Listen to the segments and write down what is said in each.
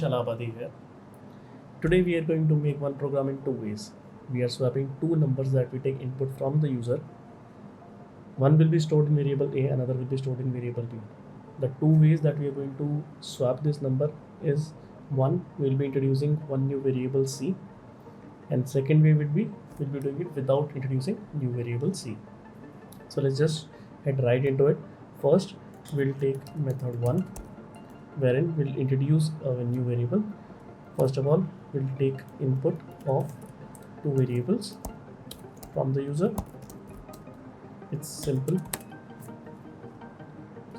Shalabadi here. Today we are going to make one program in two ways. We are swapping two numbers that we take input from the user. One will be stored in variable A, another will be stored in variable B. The two ways that we are going to swap this number is, one, we'll be introducing one new variable C, and second way would be we'll be doing it without introducing new variable C. So let's just head right into it. First, we'll take method 1, wherein we'll introduce a new variable. First of all, we'll take input of two variables from the user. It's simple.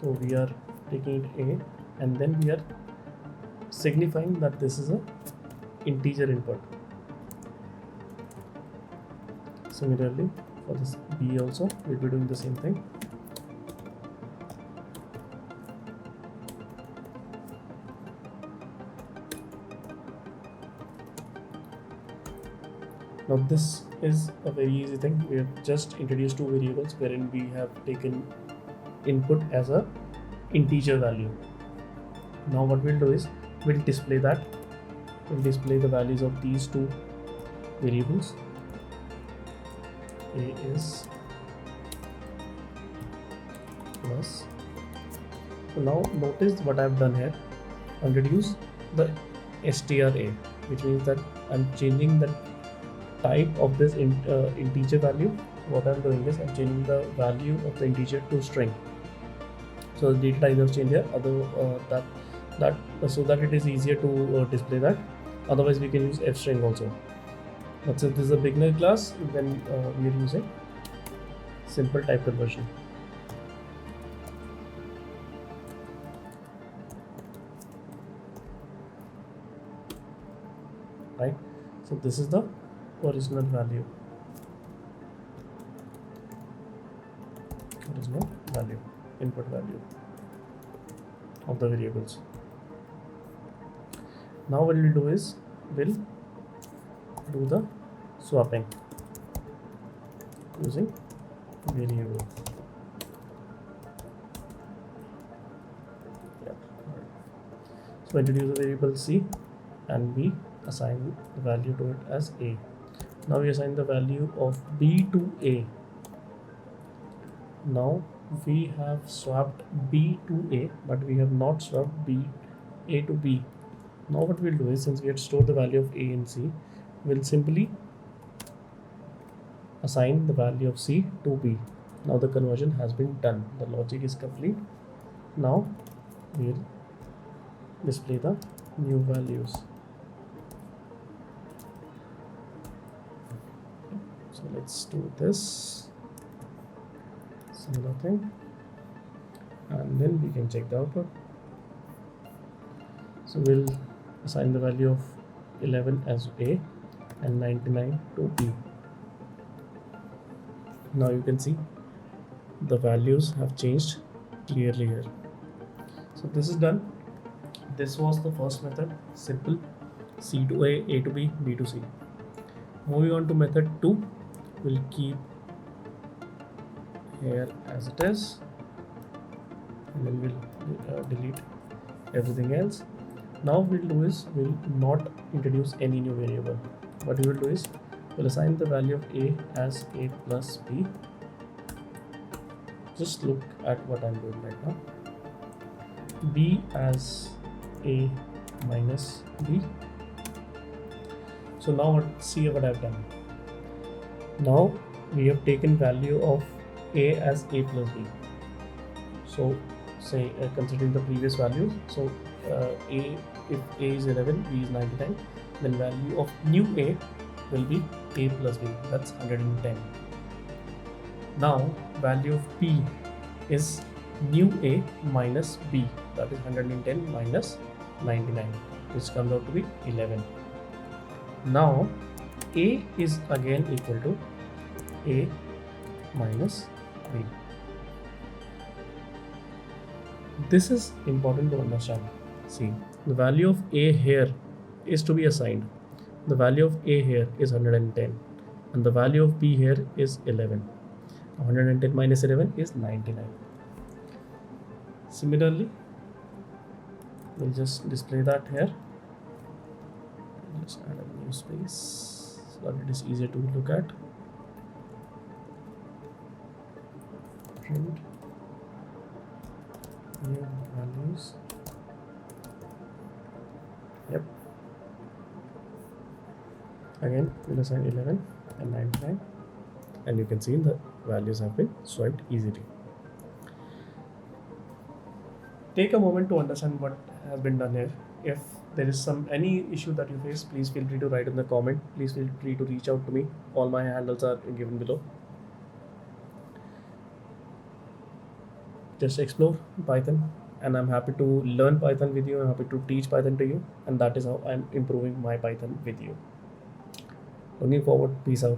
So we are taking it A, and then we are signifying that this is a integer input. Similarly, for this B also, we'll be doing the same thing. Now this is a very easy thing. We have just introduced two variables wherein we have taken input as a integer value. Now what we'll do is we'll display that. We'll display the values of these two variables. A is plus. So now notice what I've done here. I've introduced the str A, which means that I'm changing the type of this integer value. What I'm doing is I'm changing the value of the integer to string. So the data type has changed here. So that it is easier to display that. Otherwise, we can use f string also. But since this is a beginner class, then we are using simple type conversion. Right. So this is the original value. Input value of the variables. Now what we'll do is we'll do the swapping using variable. So introduce a variable C and we assign the value to it as A. Now we assign the value of B to A. Now we have swapped B to A, but we have not swapped A to B. Now what we'll do is, since we had stored the value of A and C, we'll simply assign the value of C to B. Now the conversion has been done. The logic is complete. Now we'll display the new values. So let's do this, similar thing, and then we can check the output. So we'll assign the value of 11 as A and 99 to B. Now you can see the values have changed clearly here. So this is done. This was the first method, simple, C to A to B, B to C. Moving on to method 2, we'll keep here as it is, and then we'll delete everything else. Now what we'll do is we'll not introduce any new variable. What we will do is we'll assign the value of A as A plus B. Just look at what I'm doing right now. B as A minus B. So now see what I've done. Now we have taken value of A as A plus B. So say considering the previous values, so if A is 11, B is 99, then value of new A will be A plus B, that's 110. Now value of B is new A minus B, that is 110 minus 99, which comes out to be 11. Now A is again equal to A minus B. This is important to understand. See, the value of A here is to be assigned. The value of A here is 110 and the value of B here is 11. 110 minus 11 is 99. Similarly, we'll just display that here. Just add a new space so that it is easier to look at. Print new values. Yep. Again, we'll assign 11 and 99, and you can see the values have been swiped easily. Take a moment to understand what has been done here. If there is any issue that you face, please feel free to write in the comment. Please feel free to reach out to me. All my handles are given below. Just explore Python, and I'm happy to learn Python with you. I'm happy to teach Python to you, and that is how I'm improving my Python with you. Looking forward. Peace out.